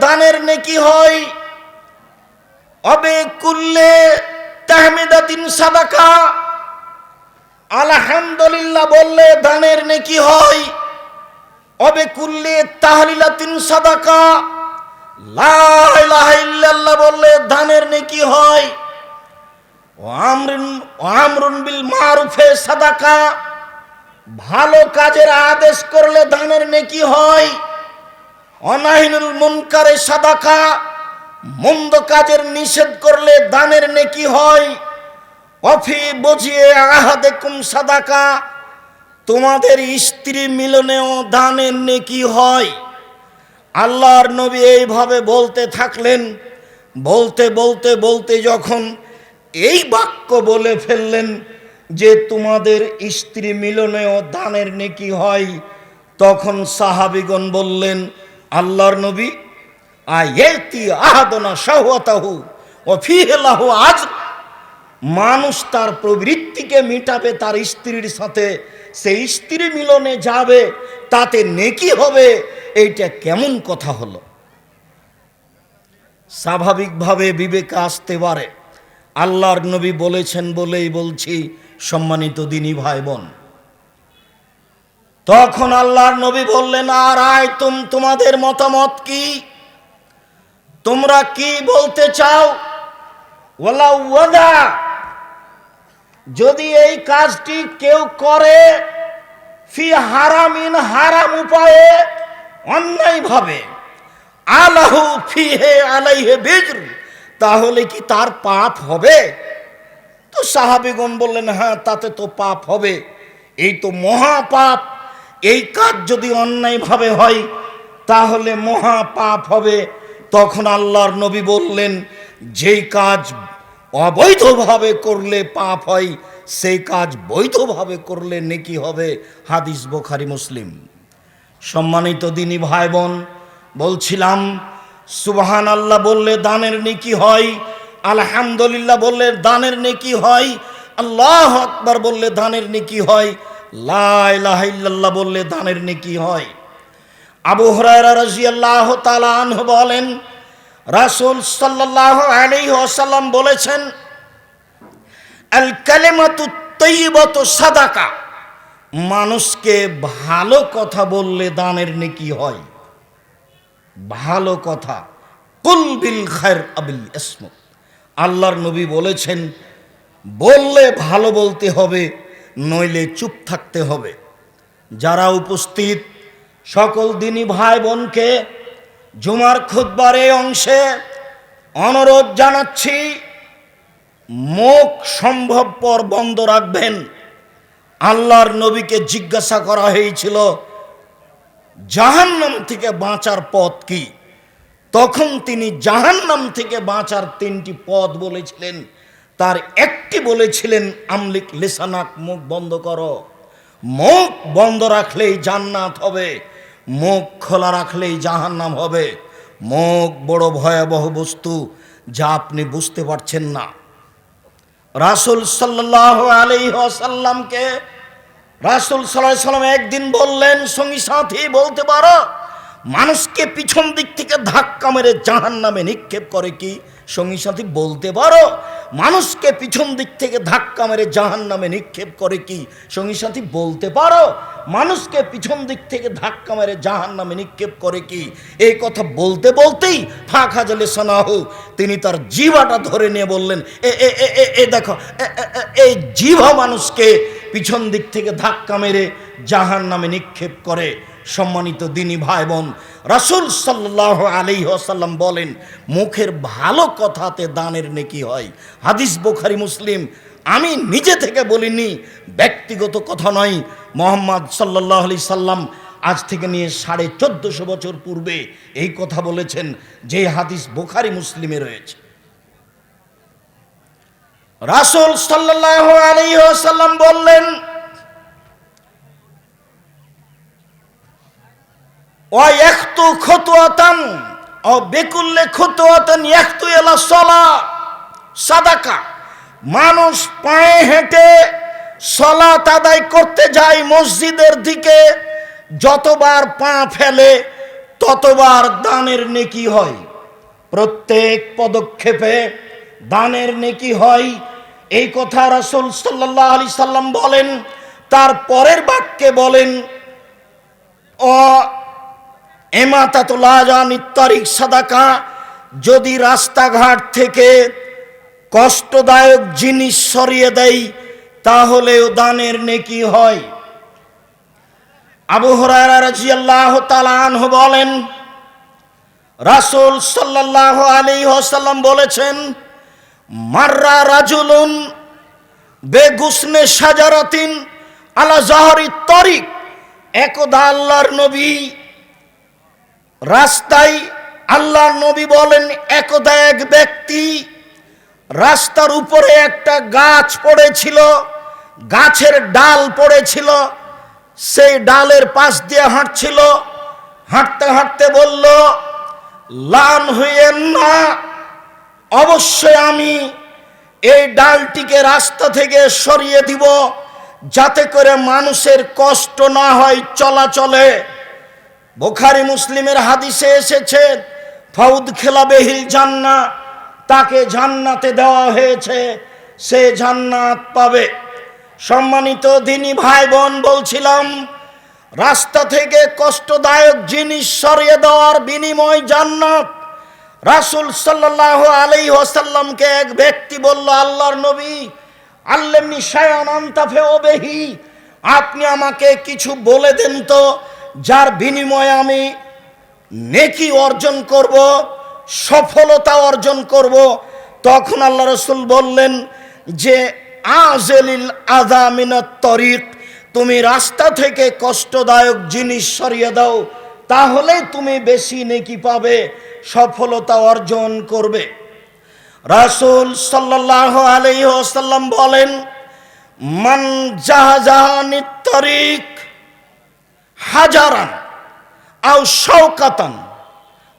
দানের নেকি হয়, অবে কুল্লে তাহমিদাতিন সাদাকা, আলহামদুলিল্লাহ বললে দানের নেকি হয়, অবে কুল্লে তাহলিলাতিন সাদাকা, লা ইলাহা ইল্লাল্লাহ বললে দানের নেকি হয়, আমরুন বিল মারুফে সাদাকা, ভালো কাজের আদেশ করলে দানের নেকি হয়, অনাহিনুল মুনকারে সাদাকা, মন্দ কাজের নিষেধ করলে দানের নেকি হয়, অফি বুঝিয়ে আহাদেকুম সাদাকা, তোমাদের স্ত্রী মিলনেও দানের নেকি হয়। আল্লাহর নবী এইভাবে বলতে থাকলেন। বলতে বলতে বলতে যখন এই বাক্য বলে ফেললেন যে তোমাদের স্ত্রী মিলনেও দানের নেকি হয়, তখন সাহাবীগণ বললেন, আল্লাহর নবী, আয়াতি আহাদনা শাহওয়াতাহু ওয়া ফীহি লাহু আজর, মানুষ তার প্রবৃত্তিকে মিটাবে তার স্ত্রীর সাথে, সেই স্ত্রী মিলনে যাবে, তাতে নেকি হবে, এইটা কেমন কথা হলো? স্বাভাবিকভাবে বিবেকে আসতে পারে। আল্লাহর নবী বলেছেন বলেই বলছি, সম্মানিত দিনী ভাই বোন। তখন আল্লাহর নবী বললেন, আর তোমাদের মতামত কি? তোমরা কি বলতে চাও? ওয়ালা ওয়াদা, যদি এই কাজটি কেউ করে ফি হারামিন, হারাম উপায়ে, অন্যায় ভাবে, আলাহু ফিহে আলাইহে বিজর, তাহলে কি তার পাপ হবে? তো সাহাবীগণ বললেন, হ্যাঁ, তাতে তো পাপ হবে, এই তো মহা পাপ, এই কাজ যদি অন্যায় ভাবে হয় তাহলে মহা পাপ হবে। তখন আল্লাহর নবী বললেন, যেই কাজ অবৈধভাবে করলে পাপ হয়, সেই কাজ বৈধভাবে করলে নেকি হবে। হাদিস বুখারী মুসলিম। সম্মানিত দিনী ভাই বোন, বলছিলাম সুবহানাল্লাহ বললে দানের নেকি হয়, আলহামদুলিল্লাহ বললে দানের নেকি হয়, আল্লাহু আকবার বললে দানের নেকি হয়, লা ইলাহা ইল্লাল্লাহ বললে দানের নেকি হয়। আবু হুরায়রা রাদিয়াল্লাহু তাআলা আনহু বলেন, রাসূল সাল্লাল্লাহু আলাইহি ওয়াসাল্লাম বলেছেন, আল কালিমাতু তাইয়্যিবাতু সাদাকা, মানুষকে ভালো কথা বললে দানের নেকি হয়। ভালো কথা, কুল বিল খায়র আবিল ইসমত, আল্লাহর নবী বলেছেন, বললে ভালো বলতে হবে, নইলে চুপ থাকতে হবে। যারা উপস্থিত সকল দিনী ভাই বোনকে জুমার খুতবার এই অংশে অনুরোধ জানাচ্ছি, মুখ সম্ভবপর বন্ধ রাখবেন। আল্লাহর নবীকে জিজ্ঞাসা করা হয়েছিল জাহান্নাম থেকে বাঁচার পথ কি, তখন তিনি জাহান্নাম থেকে বাঁচার 3টি পথ বলেছিলেন। তার একটি বলেছিলেন, আমলিক লিসানাক, মুখ বন্ধ করো। মুখ বন্ধ রাখলেই জান্নাত হবে, মুখ খোলা রাখলেই জাহান্নাম হবে। মুখ বড় ভয়াবহ বস্তু, যা আপনি বুঝতে পারছেন না। রাসূল সাল্লাল্লাহু আলাইহি ওয়াসাল্লামকে রাসূল সাল্লাল্লাহু আলাইহি ওয়াসাল্লাম একদিন বললেন, সঙ্গী সাথী বলতে পারো মানুষকে পিছন দিক থেকে ধাক্কা মেরে জাহান্নামে নিক্ষেপ করে কি? সঙ্গী সাথী বলতে পারো মানুষকে পিছন দিক থেকে ধাক্কা মেরে জাহান্নামে নিক্ষেপ করে কি? সঙ্গী সাথী বলতে পারো মানুষকে পিছন দিক থেকে ধাক্কা মেরে জাহান্নামে নিক্ষেপ করে কি? এই কথা বলতে বলতেই ফাঁকা জলে সানাহু, তিনি তার জিহ্বাটা ধরে নিয়ে বললেন, এ দেখো, এই জিহ্বা মানুষকে পিছন দিক থেকে ধাক্কা মেরে জাহান্নামে নিক্ষেপ করে। সম্মানিত দিনী ভাই বোন, রাসূল সাল্লাল্লাহু আলাইহি ওয়াসাল্লাম বলেন, মুখের ভালো কথাতে দানের নেকি হয়। হাদিস বুখারী মুসলিম। আমি নিজে থেকে বলিনি, ব্যক্তিগত কথা নয়। মুহাম্মদ সাল্লাল্লাহু আলাইহি সাল্লাম আজ থেকে নিয়ে 1450 বছর পূর্বে এই কথা বলেছেন, যে হাদিস বুখারী মুসলিমে রয়েছে। রাসূল সাল্লাল্লাহু আলাইহি ওয়াসাল্লাম বললেন, ওয়া ইয়াখতু খুতওয়াতান ও বিকুল্লি খুতওয়াতান ইয়াখতু ইলা সালাহ সাদাকা, মানুষ পায়ে হেঁটে সালাত আদায় করতে যায় মসজিদের দিকে, যতবার পা ফেলে ততবার দানের নেকি হয়। প্রত্যেক পদক্ষেপে দানের নেকি হয়। এই কথা রাসূল সাল্লাল্লাহু আলাইহি সাল্লাম বলেন। তার পরের বাক্যে বলেন, ও এমাতাতুল আযানিত তারিক সাদাকা, যদি রাস্তাঘাট থেকে কষ্টদায়ক জিনিস সরিয়ে দেয় তাহলেও দানের নেকি হয়। আবু হুরায়রা রাদিয়াল্লাহু তাআলা আনহু বলেন, রাসূল সাল্লাল্লাহু আলাইহি ওয়াসাল্লাম বলেছেন, মাররা রাজুলুন বেগুসনে শাজারাতিন আলা জাহরি তারিক। একদা আল্লাহর নবী রাস্তায়, আল্লাহর নবী বলেন, একদা এক ব্যক্তি রাস্তার উপরে একটা গাছ পড়েছিল, গাছের ডাল পড়েছিল, সেই ডালের পাশ দিয়ে হাঁটছিল। হাঁটতে হাঁটতে বলল, লান হইয়েন না, অবশ্যই আমি এই ডালটিকে রাস্তা থেকে সরিয়ে দিব যাতে করে মানুষের কষ্ট না হয় চলাচলে। বুখারী মুসলিমের হাদিসে এসেছে, ফাউদ খেলাবেহিল জান্নাহ, তাকে জান্নাতে দেওয়া হয়েছে, সে জান্নাত পাবে। সম্মানিত দিনী ভাই বোন, বলছিলাম রাস্তা থেকে কষ্টদায়ক জিনিস সরিয়ে দেওয়ার বিনিময় জান্নাত। রাসূল সাল্লাল্লাহু আলাইহি ওয়াসাল্লামকে এক ব্যক্তি বলল, আল্লাহর নবী, আল্লিমনি শায়আন আনতাফিউ বিহি, আপনি আমাকে কিছু বলে দেন তো যার বিনিময়ে আমি নেকি অর্জন করব, সফলতা অর্জন করব। তখন আল্লাহ রাসূল বললেন যে, আযলিল আযা মিনাত তরিক, তুমি রাস্তা থেকে কষ্টদায়ক জিনিস সরিয়ে দাও, তাহলে তুমি বেশি নেকি পাবে, সফলতা অর্জন করবে। রাসূল সাল্লাল্লাহু আলাইহি ওয়াসাল্লাম বলেন, মান জাহাজানিত তরিক হাজারান আও শাওকাতান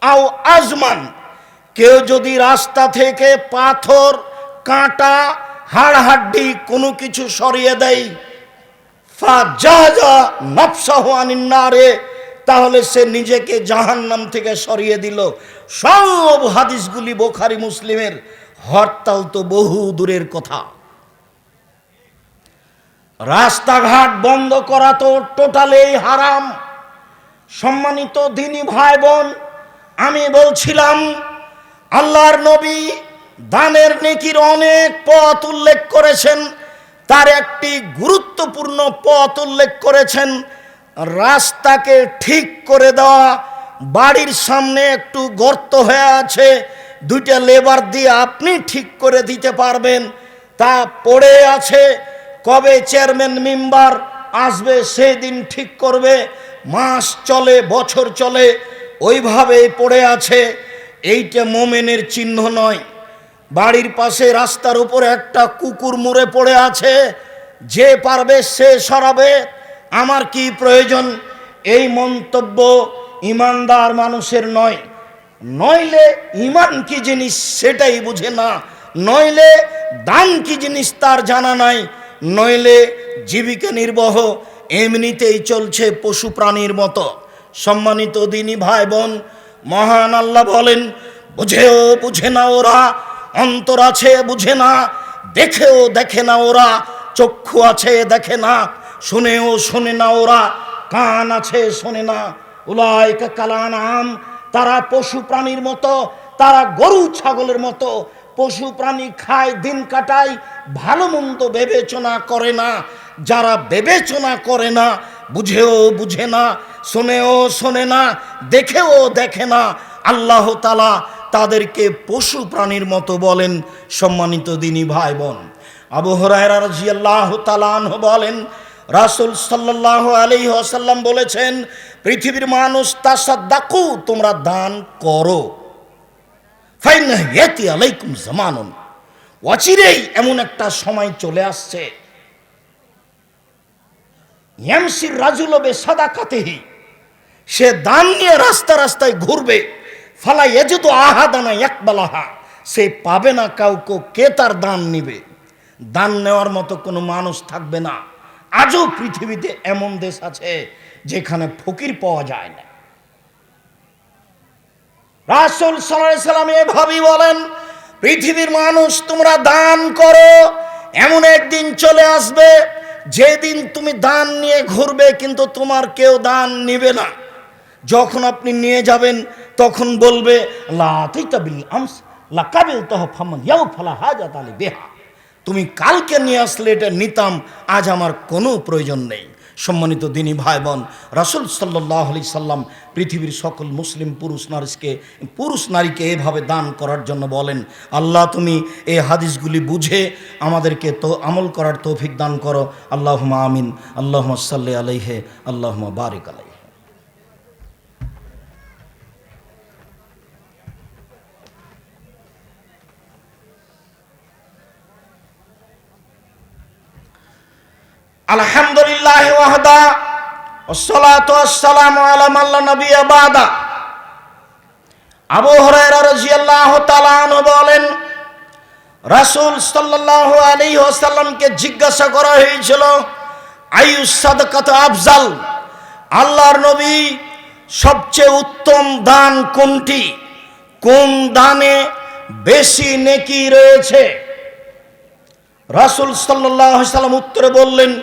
আও আজমান, কেউ যদি রাস্তা থেকে পাথর, কাঁটা, হাড়হাড্ডি কোনো কিছু সরিয়ে দেয়, ফাজাজা নাফসাহু আনিন নারে, তাহলে সে নিজেকে জাহান্নাম থেকে সরিয়ে দিল। সব হাদিসগুলি বুখারী মুসলিমের। হরতাল তো বহু দূরের কথা। রাস্তাঘাট বন্ধ করা তো টোটালি হারাম। সম্মানিত দিনী ভাই বোন, আমি বলছিলাম আল্লাহর নবী দানের নেকির অনেক পথ উল্লেখ করেছেন। তার একটি গুরুত্বপূর্ণ পথ উল্লেখ করেছেন, রাস্তাকে ঠিক করে দেওয়া। বাড়ির সামনে একটু গর্ত হয়ে আছে, দুইটা লেবার দিয়ে আপনি ঠিক করে দিতে পারবেন, তা পড়ে আছে, কবে চেয়ারম্যান মেম্বার আসবে সেদিন ঠিক করবে। মাস চলে, বছর চলে, ওইভাবেই পড়ে আছে। এইটা মোমেনের চিহ্ন নয়। বাড়ির পাশে রাস্তার উপরে একটা কুকুর মরে পড়ে আছে, যে পারবে সে সরাবে, আমার কি প্রয়োজন? এই মন্তব্য ইমানদার মানুষের নয়। নইলে ইমান কি জিনিস সেটাই বুঝে না, নইলে দান কি জিনিস তার জানা নাই, নইলে জীবিকা নির্বাহ এমনিতেই চলছে পশু প্রাণীর মতো। সম্মানিত দিনী ভাই বোন, মহান আল্লাহ বলেন, বুঝেও বুঝে না ওরা, অন্তর আছে বুঝে না, দেখেও দেখে না ওরা, চক্ষু আছে দেখে না, শুনেও শোনে না ওরা, কান আছে শোনে না। উলাইকা কালানাম, তারা পশু প্রাণীর মতো, তারা গরু ছাগলের মতো। পশু প্রাণী খায়, দিন কাটায়, ভালো মন্দ বিবেচনা করে না। যারা বিবেচনা করে না, বুঝেও বুঝে না, শোনেও শোনে না, দেখেও দেখে না, আল্লাহ তাআলা তাদেরকে পশু প্রাণীর মতো বলেন। সম্মানিত দিনী ভাই বোন, আবু হুরায়রা রাদিয়াল্লাহু তাআলা আনহু বলেন, রাসূল সাল্লাল্লাহু আলাইহি ওয়াসাল্লাম বলেছেন, পৃথিবীর মানুষ তাসাদ্দাকু, তোমরা দান করো। ফাইন্না ইয়াতি আলাইকুম জামানুন, অচিরেই এমন একটা সময় চলে আসছে, ইয়ামসির রাজুলু বিসাদাকাতিহি, সে দান নিয়ে রাস্তা রাস্তায় ঘুরবে, ফালা ইয়াজিদু আহাদানা ইয়াকবালাহা, সে পাবে না কাউকে কে তার দান নিবে। দান নেওয়ার মতো কোনো মানুষ থাকবে না। আজও পৃথিবীতে এমন দেশ আছে যেখানে ফকির পাওয়া যায় না। রাসূল সাল্লাল্লাহু আলাইহি সাল্লাম এভাবেই বলেন, পৃথিবীর মানুষ তোমরা দান করো, এমন একদিন চলে আসবে যেদিন তুমি দান নিয়ে ঘুরবে কিন্তু তোমার কেউ দান নেবে না। যখন আপনি নিয়ে যাবেন তখন বলবে লা আতাইতা বিল আমস লা কাবিলতাহু ফামান ইয়াউফালা হাজাত আলী বিহা, তুমি কালকে নিয়ে আসলে এটা নিতাম, আজ আমার কোনো প্রয়োজন নেই। সম্মানিত দিনী ভাই বোন, রাসূল সাল্লাল্লাহু আলাইহি সাল্লাম পৃথিবীর সকল মুসলিম পুরুষ নারীকে এভাবে দান করার জন্য বলেন। আল্লাহ তুমি এই হাদিসগুলি বুঝে আমাদেরকে তো আমল করার তৌফিক দান করো। আল্লাহুম্মা আমিন। আল্লাহুম্মা সাল্লি আলাইহি, আল্লাহুম্মা বারিক আলাইহি। আলহামদুলিল্লাহ ওয়াহদা ওয়াসসালাতু ওয়াসসালামু আলা মান লা নাবিয়্যা বাদা। আবু হুরায়রা রাদিয়াল্লাহু তাআলা আনহু বলেন, রাসূল সাল্লাল্লাহু আলাইহি ওয়াসাল্লামকে জিজ্ঞাসা করা হয়েছিল আইয়ুস সাদাকাতু আফজাল, আল্লাহর নবী সবচেয়ে উত্তম দান কোনটি, কোন দানে বেশি নেকি রয়েছে? রাসূল সাল্লাল্লাহু আলাইহি ওয়াসাল্লাম উত্তরে বললেন,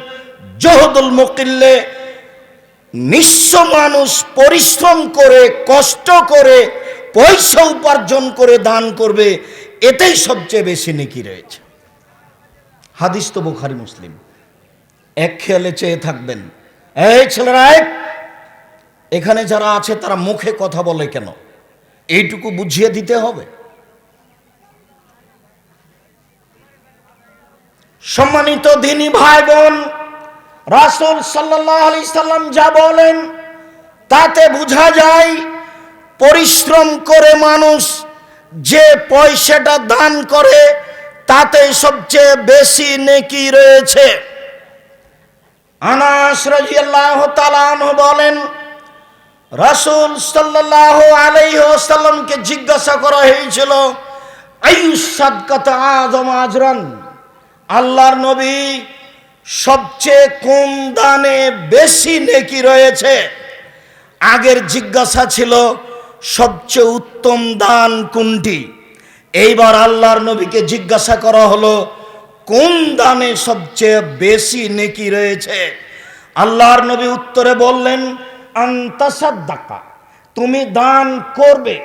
জহদুল মুকিল্লে, নিঃস্ব মানুষ পরিশ্রম করে কষ্ট করে পয়সা উপার্জন করে দান করবে, এটাই সবচেয়ে বেশি নেকি রয়েছে। হাদিস তো বুখারী মুসলিম। এক খেয়ালে চেয়ে থাকবেন, এই ছেলেরা এখানে যারা আছে তারা মুখে কথা বলে কেন, এইটুকু বুঝিয়ে দিতে হবে। সম্মানিত দিনী ভাই বোন, রাসূল সাল্লাল্লাহু আলাইহি সাল্লাম যা বলেন তাতে বোঝা যায় পরিশ্রম করে মানুষ যে পয়সাটা দান করে তাতে সবচেয়ে বেশি নেকি রয়েছে। আনাস রাদিয়াল্লাহু তাআলা আনহু বলেন, রাসূল সাল্লাল্লাহু আলাইহি ওয়াসাল্লামকে জিজ্ঞাসা করা হয়েছিল আইয়ুস সাদকাতু আযম আজরান, আল্লাহর নবী সবচেয়ে কোন দানে বেশি নেকি রয়েছে? আগের জিজ্ঞাসা ছিল সবচেয়ে উত্তম দান কোনটি, এইবার আল্লাহর নবীকে জিজ্ঞাসা করা হলো কোন দানে সবচেয়ে বেশি নেকি রয়েছে? আল্লাহর নবী উত্তরে বললেন, আনতাসাদ্দাকা, তুমি দান করবে,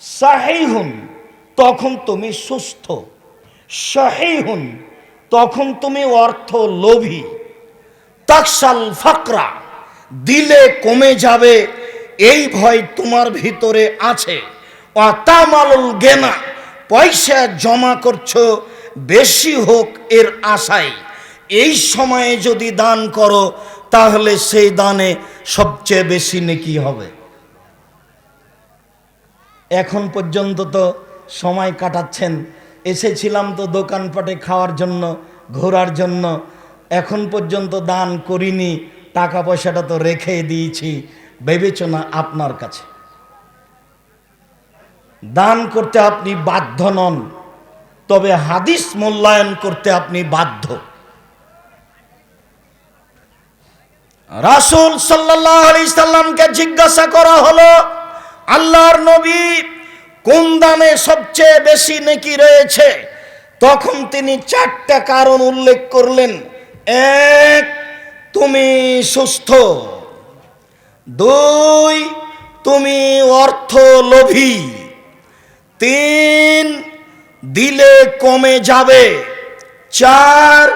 সাহিহুন, তখন তুমি সুস্থ, শাহীহুন, তখন তুমি অর্থ লোভী, তাকসাল ফাকরা, দিলে কমে যাবে এই ভয় তোমার ভিতরে আছে, অতামালুল গেনা, পয়সা জমা করছো বেশি হোক এর আশায়, এই সময়ে যদি দান করো তাহলে সেই দানে সবচেয়ে বেশি নেকি হবে। এখন পর্যন্ত তো সময় কাটাচ্ছেন, এসেছিলাম তো দোকানপাটে খাওয়ার জন্য, ঘোরার জন্য, এখন পর্যন্ত দান করিনি, টাকা পয়সাটা তো রেখে দিয়েছি, বিবেচনা আপনার কাছে। দান করতে আপনি বাধ্য নন, তবে হাদিস মূল্যায়ন করতে আপনি বাধ্য। রাসূল সাল্লাল্লাহু আলাইহি সাল্লামকে জিজ্ঞাসা করা হলো, আল্লাহর নবী কোন দানে সবচেয়ে বেশি নেকি রয়েছে? তখন তিনি 4টা কারণ উল্লেখ করলেন। 1, তুমি সুস্থ, 2, তুমি অর্থ লোভী, 3, দিলে কমে যাবে, 4,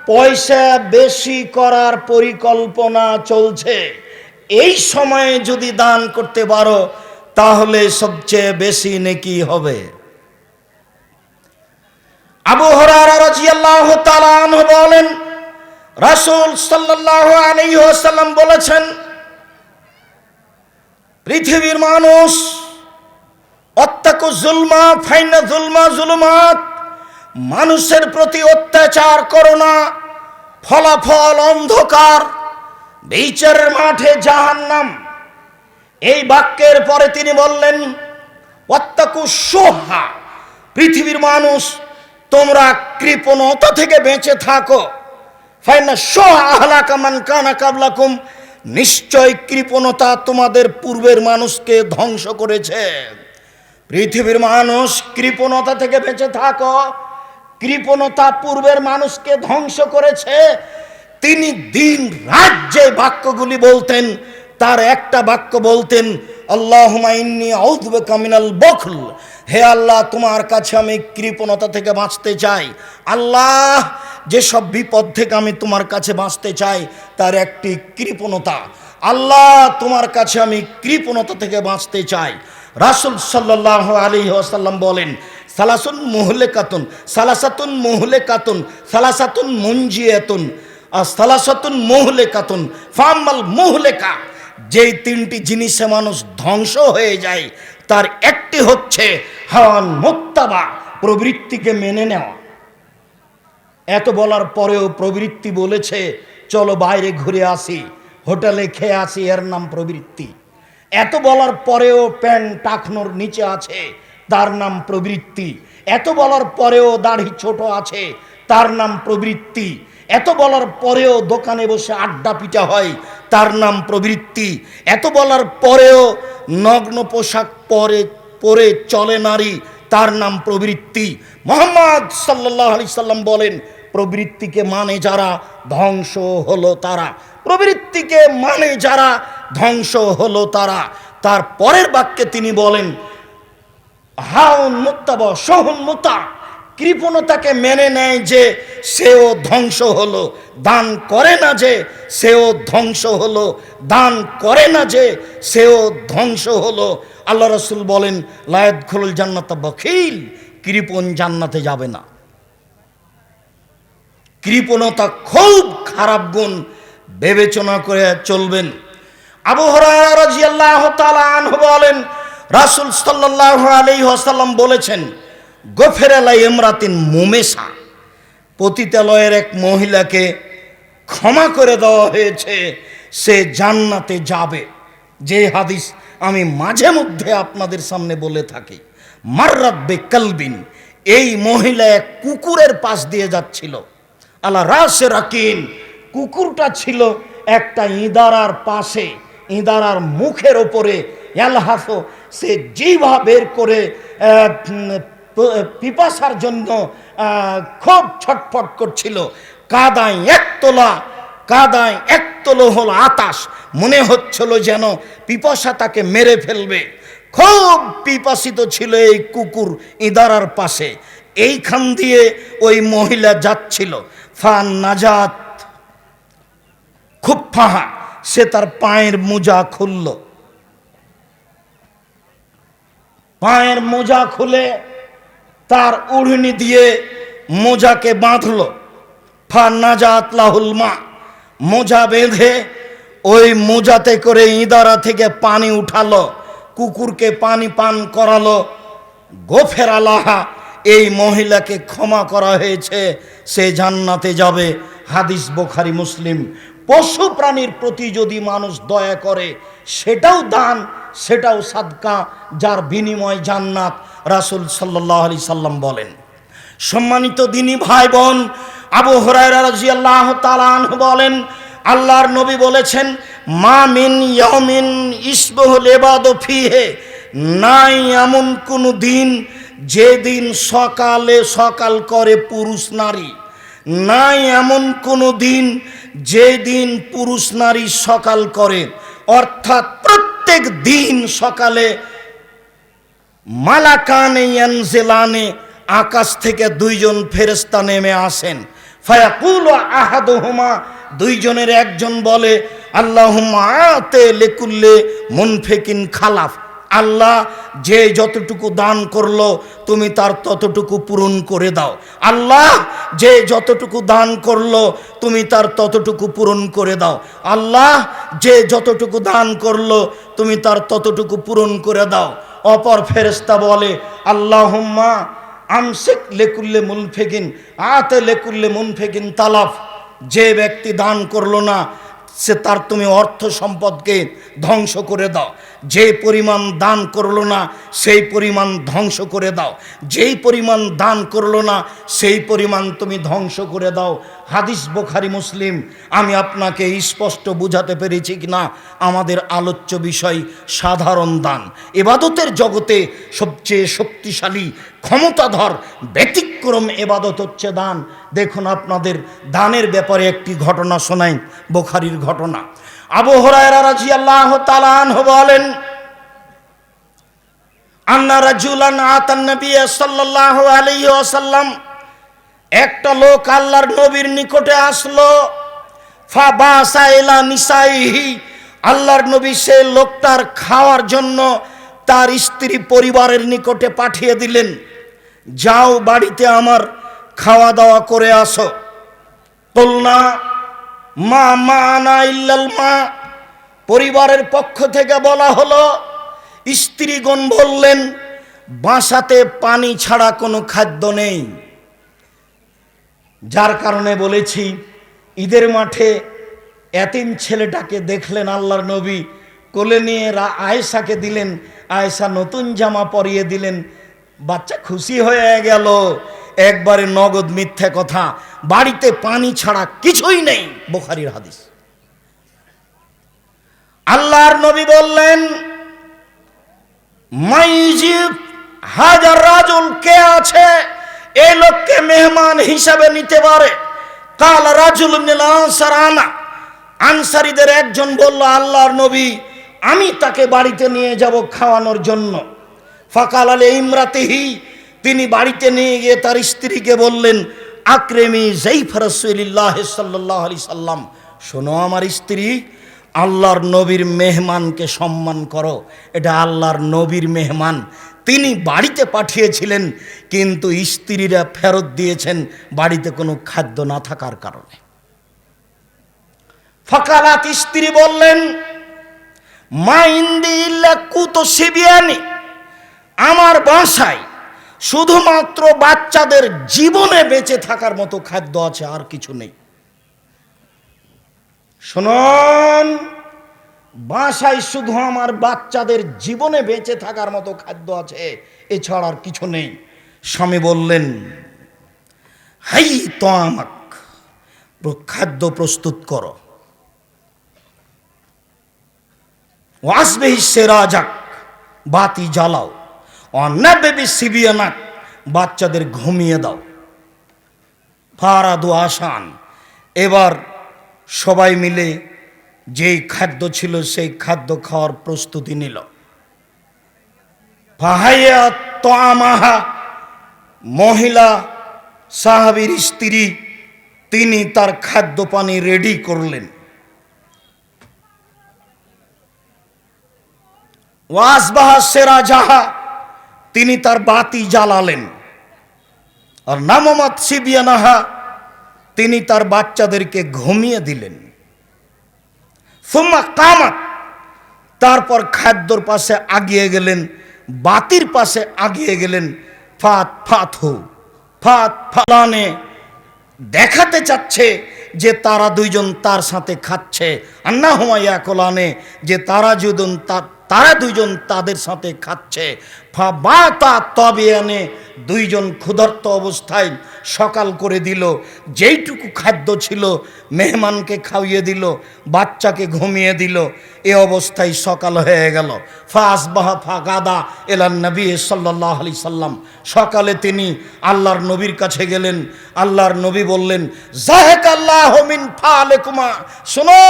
পয়সা বেশি করার পরিকল্পনা চলছে, এই সময়ে যদি দান করতে পারো তাহলে সবচেয়ে বেশি নেকি হবে। আবু হুরায়রা রাদিয়াল্লাহু তাআলা আনহু বলেন, রাসূল সাল্লাল্লাহু আলাইহি ওয়াসাল্লাম বলেছেন, পৃথিবীর মানুষ অত্যাকু জুলমা ফাইনা জুলমা জুলুমাত, মানুষের প্রতি অত্যাচার করো না, ফলাফল অন্ধকার, বিচারের মাঠে জাহান্নাম। এই বাক্যের পরে তিনি বললেন, ওয়াত্তাকু শুহা, পৃথিবীর মানুষ তোমরা কৃপণতা থেকে বেঁচে থাকো, ফাইনা শুহা আহলাকা মান কানা কাবলাকুম, নিশ্চয় কৃপণতা তোমাদের পূর্বের মানুষকে ধ্বংস করেছে। পৃথিবীর মানুষ কৃপণতা থেকে বেঁচে থাকো। কৃপণতা পূর্বের মানুষকে ধ্বংস করেছে। তিনি দিন রাত যে বাক্যগুলি বলতেন তার একটা বাক্য বলতেন, আল্লাহুম্মা ইন্নী আউযু বিকা মিনাল বখল। হে আল্লাহ, তোমার কাছে আমি কৃপণতা থেকে বাঁচতে চাই। আল্লাহ, যেসব বিপদ থেকে আমি তোমার কাছে বাঁচতে চাই তার একটি কৃপণতা। আল্লাহ, তোমার কাছে আমি কৃপণতা থেকে বাঁচতে চাই। রাসূল সাল্লাল্লাহু আলাইহি ওয়াসাল্লাম বলেন, সালাসুন মুহলিকাতুন, সালাসাতুন মুহলিকাতুন, সালাসাতুন মুনজিয়াতুন, আর সালাসাতুন মুহলিকাতুন ফামাল মুহলিকা। যেই তিনটি জিনিসে মানুষ ধ্বংস হয়ে যায় তার একটি হচ্ছে হাওয়ান মুত্তাবা, প্রবৃত্তিকে মেনে নেওয়া। এত বলার পরেও প্রবৃত্তি বলেছে চলো বাইরে ঘুরে আসি, হোটেলে খেয়ে আসি, এর নাম প্রবৃত্তি। এত বলার পরেও প্যান্ট টাকনোর নিচে আছে, তার নাম প্রবৃত্তি। এত বলার পরেও দাড়ি ছোট আছে, তার নাম প্রবৃত্তি। এত বলার পরেও দোকানে বসে আড্ডা পিটা হয়, তার নাম প্রবৃত্তি। এত বলার পরেও নগ্ন পোশাক পরে চলে নারী, তার নাম প্রবৃত্তি। মুহাম্মদ সাল্লাল্লাহু আলাইহি সাল্লাম বলেন, প্রবৃত্তিকে মানে যারা ধ্বংস হলো তারা। প্রবৃত্তিকে মানে যারা ধ্বংস হলো তারা। তার পরের বাক্যে তিনি বলেন, হাউন মুত্তাবা সহুন মুতা। কৃপণতাকে মেনে নেয় যে সেও ধ্বংস হলো, দান করে না যে সেও ধ্বংস হলো, দান করে না যে সেও ধ্বংস হলো। আল্লাহ রাসূল বলেন, লা ইয়াদখুলুল জান্নাতা বখিল। কৃপণ জান্নাতে যাবে না। কৃপণতা খুব খারাপ গুণ, বিবেচনা করে চলবেন। আবু হুরায়রা রাদিয়াল্লাহু তাআলা আনহু বলেন, রাসূল সাল্লাল্লাহু আলাইহি ওয়াসাল্লাম বলেছেন, গফিরা লা ইমরাতিন মুমেসা, পতিতালয়ের এক মহিলাকে ক্ষমা করে দেওয়া হয়েছে, সে জান্নাতে যাবে। যে হাদিস আমি মাঝে মধ্যে আপনাদের সামনে বলে থাকি। মাররাত বিকালবিন, এই মহিলা এক কুকুরের পাশ দিয়ে যাচ্ছিল। আলা রাসে রাকিন, কুকুরটা ছিল একটা ইঁদারার পাশে, ইঁদারার মুখের ওপরে। ইয়ালহাফো, সে জিহ্বা বের করে পিপাসার জন্য খুব ছটফট করছিল। কাদায় একতলা হল আতাশ, মনে হচ্ছিল যেন পিপাসা তাকে মেরে ফেলবে। খুব পিপাসিত ছিল এই কুকুর ইঁদারার পাশে। এইখান দিয়ে ওই মহিলা যাচ্ছিল। ফান নাজাত খুব ফাহা, সে তার পায়ের মোজা খুলল। পায়ের মোজা খুলে তার উড়নি দিয়ে মোজাকে বাঁধল। ফান নাজাত লাহুল মা, মোজা বেঁধে ওই মোজাতে করে ইঁদারা থেকে পানি উঠালো, কুকুরকে পানি পান করালো। গোফেরা লাহা, এই মহিলাকে ক্ষমা করা হয়েছে, সে জান্নাতে যাবে। হাদিস বুখারী মুসলিম। পশু প্রাণীর প্রতি যদি মানুষ দয়া করে সেটাও দান, সেটাও সাদকা, যার বিনিময় জান্নাত। রাসূল সাল্লাল্লাহু আলাইহি সাল্লাম বলেন। সম্মানিত দিনী ভাই বোন, আবু হুরায়রা রাদিয়াল্লাহু তাআলা আনহু বলেন, আল্লাহর নবী বলেছেন, মা মিন ইয়াউমিন ইসবাহুল ইবাদু ফিহে, নাই এমন কোন দিন যেদিন সকাল করে পুরুষ নারী, নাই এমন কোনো দিন যেদিন পুরুষ নারী সকাল করে। অর্থাৎ প্রত্যেক দিন সকালে মালাকানে ইয়ানজিলানে, আকাশ থেকে দুইজন ফেরেশতা নেমে আসেন। ফায়াকুলু আহাদুহুমা, দুইজনের একজন বলে, আল্লাহুম্মা আতে লিকুল্লি মুনফিকিন খালাফ, আল্লাহ যে যতটুকু দান করলো তুমি তার ততটুকু পূরণ করে দাও। আল্লাহ যে যতটুকু দান করলো তুমি তার ততটুকু পূরণ করে দাও। আল্লাহ যে যতটুকু দান করলো তুমি তার ততটুকু পূরণ করে দাও। অপর ফেরেশতা বলে, আল্লাহুম্মা আমসিক লিকুল্লি মুনফিকিন আতে লিকুল্লি মুনফিকিন তালাফ, যে ব্যক্তি দান করলো না সে তার তুমি অর্থ সম্পদকে ধ্বংস করে দাও। যে পরিমাণ দান করলো না সেই পরিমাণ ধ্বংস করে দাও, যেই পরিমাণ দান করলো না সেই পরিমাণ তুমি ধ্বংস করে দাও। হাদিস বুখারী মুসলিম। আমি আপনাকে স্পষ্ট বুঝাতে পেরেছি কিনা? আমাদের আলোচ্য বিষয় সাধারণ দান। ইবাদতের জগতে সবচেয়ে শক্তিশালী ক্ষমতাধর ব্যতিক্রম ইবাদত হচ্ছে দান। দেখুন, আপনাদের দানের ব্যাপারে একটি ঘটনা শোনাই, বুখারীর ঘটনা। আবু হুরায়রা রাদিয়াল্লাহু তাআলা আনহু বলেন, আন্না রাজুলান আতান নবী সাল্লাল্লাহু আলাইহি ওয়াসাল্লাম, একটা লোক আল্লাহর নবীর নিকটে আসলো। ফাবাসা ইলা নিসাইহি, আল্লাহর নবী সেই লোকটার খাওয়ার জন্য তার স্ত্রী পরিবারের নিকটে পাঠিয়ে দিলেন, যাও বাড়িতে আমার খাওয়া দাওয়া করে আসো। বলনা মা মানা ইল্লাল মা, পরিবারের পক্ষ থেকে বলা হলো। স্ত্রীগণ বললেন, বাসাতে পানি ছাড়া কোনো খাদ্য নেই। যার কারণে বলেছি, ঈদের মাঠে এতিম ছেলেটাকে দেখলেন আল্লাহর নবী, কোলে নিয়ে আয়েশাকে দিলেন, আয়েশা নতুন জামা পরিয়ে দিলেন, বাচ্চা খুশি হয়ে গেল। একবারে নগদ মিথ্যা কথা, বাড়িতে পানি ছাড়া কিছুই নেই। বুখারীর হাদিস। আল্লাহর নবী বললেন, মাইজিব হাজার রাজুল, কে আছে এই লোককে মেহমান হিসাবে নিতে পারে? কাল রাজুল মিনাল আনসার, আনা, আনসারীদের একজন বলল, আল্লাহর নবী, আমি তাকে বাড়িতে নিয়ে যাব খাওয়ানোর জন্য। ফাকাল আলী ইমরাতিহি, তিনি বাড়িতে নিয়ে গিয়ে তার স্ত্রীকে বললেন, আকরেমি জাইফ রাসূলিল্লাহ সাল্লাল্লাহু আলাইহি সাল্লাম, শোনো আমার স্ত্রী, আল্লাহর নবীর মেহমানকে সম্মান করো। এটা আল্লাহর নবীর মেহমান, তিনি বাড়িতে পাঠিয়েছিলেন, কিন্তু স্ত্রীরা ফেরত দিয়েছেন বাড়িতে কোনো খাদ্য না থাকার কারণে। ফাকালাত, স্ত্রী বললেন, মা ইন্দি ইল্লা কুতু সিবিয়ানি, আমার বাসায় শুধুমাত্র বাচ্চাদের জীবনে বেঁচে থাকার মতো খাদ্য আছে, আর কিছু নেই। শুনুন, বাসায় শুধু আমার বাচ্চাদের জীবনে বেঁচে থাকার মতো খাদ্য আছে, এছাড়া আর কিছু নেই। স্বামী বললেন, হাই তো আমাক, খাদ্য প্রস্তুত করো। ওয়াসবিহি সিরাজাক, বাতি জ্বালাও। অন্নাবেবি সিবিয়ানাক, বাচ্চাদের ঘুমিয়ে দাও। ফারাদু আসান, এবার সবাই মিলে যেই খাদ্য ছিল সেই খাদ্য খাওয়ার প্রস্তুতি নিল। ফাহাইয়া তামাহা, মহিলা সাহাবীর স্ত্রী, তিনি তার খাদ্য পানি রেডি করলেন। ওয়াসবাহা সিরাজাহা, তিনি তার বাতি জ্বালালেন। আর নামামাত সিবিয়ানাহা, তিনি তার বাচ্চাদেরকে ঘুমিয়ে দিলেন। সুম্মা কামাত, তারপর খাদ্যর পাশে আগিয়ে গেলেন, বাতির পাশে আগিয়ে গেলেন। ফাত ফাতহু, ফাত ফালানে, দেখাতে চাচ্ছে যে তারা দুইজন তার সাথে খাচ্ছে। আন্নাহুমা ইয়াকুলানে, যে তারা দুইজন তাদের সাথে খাচ্ছে। ফাবাতা তাবিয়ানে, দুইজন ক্ষুধার্ত অবস্থায় সকাল করে দিল। যেইটুকু খাদ্য ছিল মেহমানকে খাইয়ে দিল, বাচ্চাকে ঘুমিয়ে দিল। এ অবস্থায় সকাল হয়ে গেল। ফাসবাহা ফাগাদা এলান নবী সাল্লাল্লাহু আলাইহি সাল্লাম, সকালে তিনি আল্লাহর নবীর কাছে গেলেন। আল্লাহর নবী বললেন, জাহাকাল্লাহু মিন ফালিকুমা, শোনো,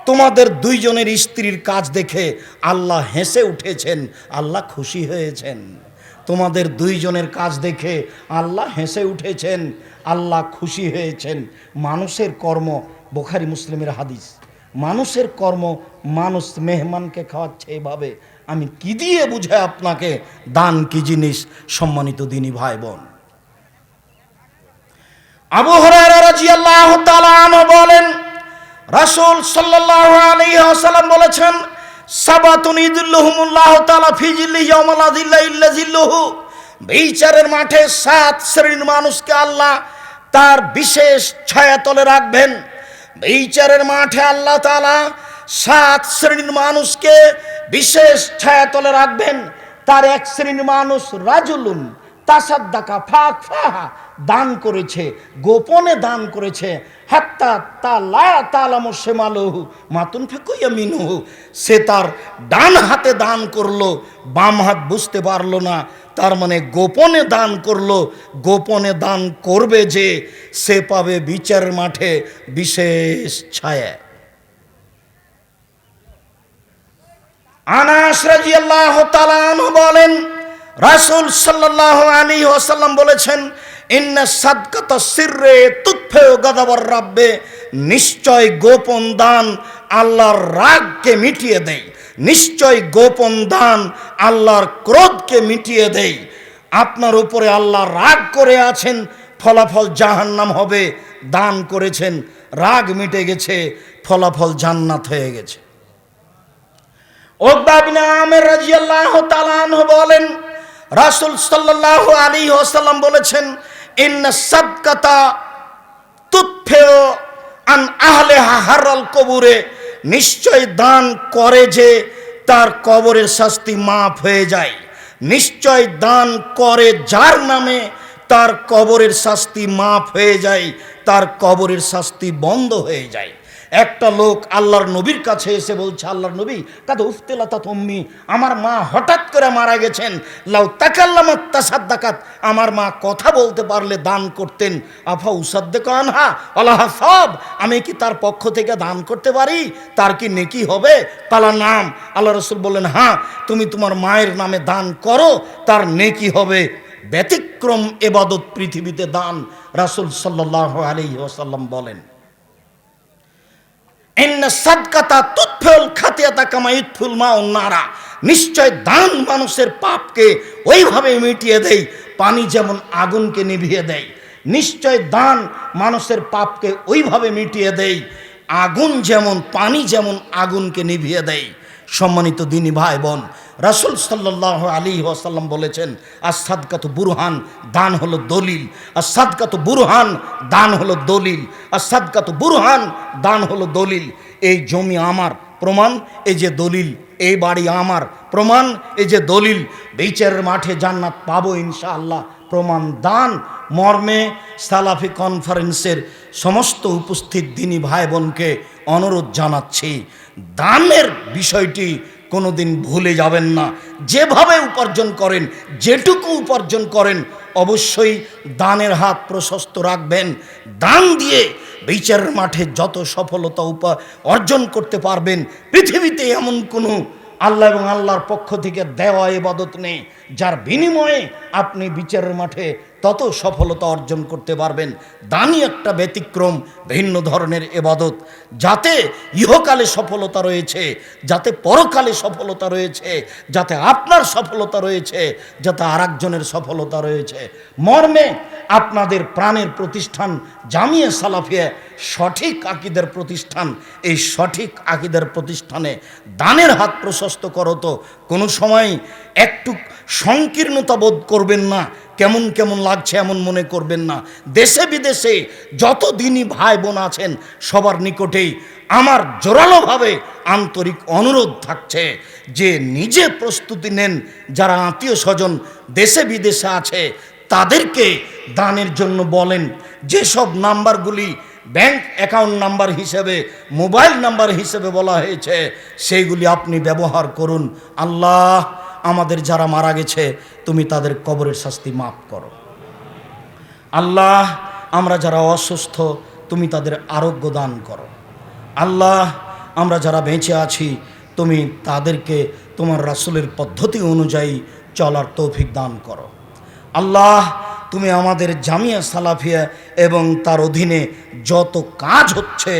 তোমাদের দুইজনের স্ত্রীর কাজ দেখে আল্লাহ হেসে উঠেছেন, আল্লাহ খুশি হয়েছেন। তোমাদের দুইজনের কাজ দেখে আল্লাহ হেসে উঠেছেন, আল্লাহ খুশি হয়েছেন। মানুষের কর্ম, বুখারী মুসলিমের হাদিস, মানুষের কর্ম, মানুষ মেহমানকে খাওয়াচ্ছে এভাবে। আমি কি দিয়ে বুঝাই আপনাকে দান কি জিনিস? সম্মানিত দিনী ভাই বোন, আবু হুরায়রা রাদিয়াল্লাহু তাআলা আনহু বলেন, রাসূল সাল্লাল্লাহু আলাইহি ওয়াসাল্লাম বলেছেন, সাবাতুন ইযিল্লুহুমুল্লাহু তাআলা ফি জিল্লিহি ইয়াওমা লা জিল্লা ইল্লা জিল্লুহু, বিচারের মাঠে 7 শ্রেণীর মানুষকে আল্লাহ তার বিশেষ ছায়াতলে রাখবেন। বিচারের মাঠে আল্লাহ তাআলা 7 শ্রেণীর মানুষকে বিশেষ ছায়াতলে রাখবেন। তার এক শ্রেণীর মানুষ রাজুলুন তাসাদ্দাকা ফাখফাহা দান করেছে, গোপনে দান করেছে, হাত্তা তালা তালামু শিমালুহু মা তুনফিকু ইয়ামিনুহু, সে তার ডান হাতে দান করলো, বাম হাত বুঝতে পারলো না। তার মানে গোপনে দান করলো, গোপনে দান করবে যে সে পাবে বিচারের মাঠে বিশেষ ছায়া। আনাস রাদিয়াল্লাহু তাআলা আনহু বলেন, রাসূল সাল্লাল্লাহু আলাইহি ওয়াসাল্লাম বলেছেন, ইন্না সাদকাতা সিররে তুতফিউ গাদাবার রাব্বে, নিশ্চয় গোপন দান আল্লাহর রাগকে মিটিয়ে দেয়, নিশ্চয় গোপন দান আল্লাহর ক্রোধকে মিটিয়ে দেয়। আপনার উপরে আল্লাহ রাগ করে আছেন, ফলাফল জাহান্নাম হবে। দান করেছেন, রাগ মিটে গেছে, ফলাফল জান্নাত হয়ে গেছে। উকবা ইবনে আমির রাদিয়াল্লাহু তাআলা আনহু বলেন, রাসূল সাল্লাল্লাহু আলাইহি ওয়াসাল্লাম বলেছেন, ইন্না সাদকাতা তুতফিউ আন আহলিহা হারাল কবুরে, নিশ্চয় দান করে যে তার কবরের শাস্তি মাফ হয়ে যায়, নিশ্চয় দান করে যার নামে তার কবরের শাস্তি মাফ হয়ে যায়, তার কবরের শাস্তি বন্ধ হয়ে যায়। একটা লোক আল্লাহর নবীর কাছে এসে বলছে, আল্লাহর নবী কাদ উফতিলাতাত উম্মি, আমার মা হঠাৎ করে মারা গেছেন, লাউ তাকাল্লামাত তাসাদ্দাকাত, আমার মা কথা বলতে পারলে দান করতেন, আফা উসাদ্দিকু আনহা আল্লাহ সব, আমি কি তার পক্ষ থেকে দান করতে পারি, তার কি নেকি হবে? তালা নাম, আল্লাহ রাসূল বললেন, হ্যাঁ তুমি তোমার মায়ের নামে দান করো, তার নেকি হবে। ব্যতিক্রম ইবাদত পৃথিবীতে দান। রাসূল সাল্লাল্লাহু আলাইহি ওয়াসাল্লাম বলেন, ইন্না সাদকাতা তুতফিউল খাতিয়াতা কামা ইতফিউল মাউন নারা, নিশ্চয় দান মানুষের পাপকে ওইভাবে মিটিয়ে দেয়, পানি যেমন আগুনকে নিভিয়ে দেয়। নিশ্চয় দান মানুষের পাপকে ওইভাবে মিটিয়ে দেয়, আগুন যেমন, পানি যেমন আগুনকে নিভিয়ে দেয়। সম্মানিত দিনী ভাই বোন, রাসূল সাল্লাল্লাহু আলাইহি ওয়াসাল্লাম বলেছেন, আস-সাদকাতু বুরহান, দান হলো দলিল, আস-সাদকাতু বুরহান, দান হলো দলিল, আস-সাদকাতু বুরহান, দান হলো দলিল। এই জমি আমার, প্রমাণ এই যে দলিল, এই বাড়ি আমার, প্রমাণ এই যে দলিল, বিচারের মাঠে জান্নাত পাবো ইনশাআল্লাহ, প্রমাণ দান। মর্মে সালাফি কনফারেন্সের সমস্ত উপস্থিত দিনী ভাই বোনকে অনুরোধ জানাচ্ছি, দানের বিষয়টি কোনোদিন ভুলে যাবেন না। যেভাবে উপার্জন করেন, যেটুকু উপার্জন করেন, অবশ্যই দানের হাত প্রশস্ত রাখবেন। দান দিয়ে বিচারের মাঠে যত সফলতা অর্জন করতে পারবেন, পৃথিবীতে এমন কোনো আল্লাহ এবং আল্লাহর পক্ষ থেকে দেওয়া ইবাদত নেই যার বিনিময়ে আপনি বিচারের মাঠে তত সফলতা অর্জন করতে পারবেন। দানই একটা ব্যতিক্রম, ভিন্ন ধরনের ইবাদত, যাতে ইহকালে সফলতা রয়েছে, যাতে পরকালে সফলতা রয়েছে, যাতে আপনার সফলতা রয়েছে, যাতে আরেকজনের সফলতা রয়েছে। মর্মে আপনাদের প্রাণের প্রতিষ্ঠান জামিয়া সালাফিয়া সঠিক আকীদার প্রতিষ্ঠান, এই সঠিক আকীদার প্রতিষ্ঠানে দানের হাত প্রশস্ত করো তো কোনো সময় একটু সংকীর্ণতা বোধ করবেন না, কেমন কেমন লাগছে এমন মনে করবেন না। দেশে বিদেশে যত দিনী ভাই বোন আছেন সবার নিকটেই আমার জোরালোভাবে আন্তরিক অনুরোধ থাকছে যে নিজে প্রস্তুতি নেন, যারা আত্মীয় স্বজন দেশে বিদেশে আছে তাদেরকে দানের জন্য বলেন। যেসব নাম্বারগুলি ব্যাংক অ্যাকাউন্ট নাম্বার হিসেবে, মোবাইল নাম্বার হিসেবে বলা হয়েছে, সেইগুলি আপনি ব্যবহার করুন। আল্লাহ আমাদের যারা মারা গেছে তুমি তাদের কবরের শাস্তি মাফ করো। আল্লাহ আমরা যারা অসুস্থ তুমি তাদের আরোগ্য দান করো। আল্লাহ আমরা যারা বেঁচে আছি তুমি তাদেরকে তোমার রাসূলের পদ্ধতি অনুযায়ী চলার তৌফিক দান করো। আল্লাহ তুমি আমাদের জামিয়া সালাফিয়া এবং তার অধীনে যত কাজ হচ্ছে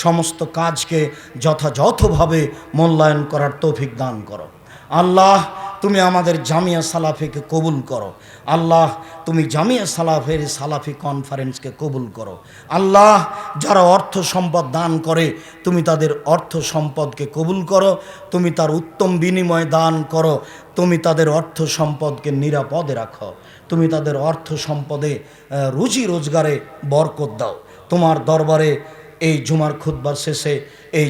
সমস্ত কাজকে যথাযথভাবে মূল্যায়ন করার তৌফিক দান করো। আল্লাহ তুমি আমাদের জামিয়া সালাফিকে কবুল করো। আল্লাহ তুমি জামিয়া সালাফের সালাফি কনফারেন্সকে কবুল করো। আল্লাহ যারা অর্থ সম্পদ দান করে তুমি তাদের অর্থ সম্পদকে কবুল করো, তুমি তার উত্তম বিনিময় দান করো, তুমি তাদের অর্থ সম্পদকে নিরাপদে রাখো, তুমি তাদের অর্থ সম্পদে রুজি রোজগারে বরকত দাও। তোমার দরবারে এই জুমার খুতবার শেষে এই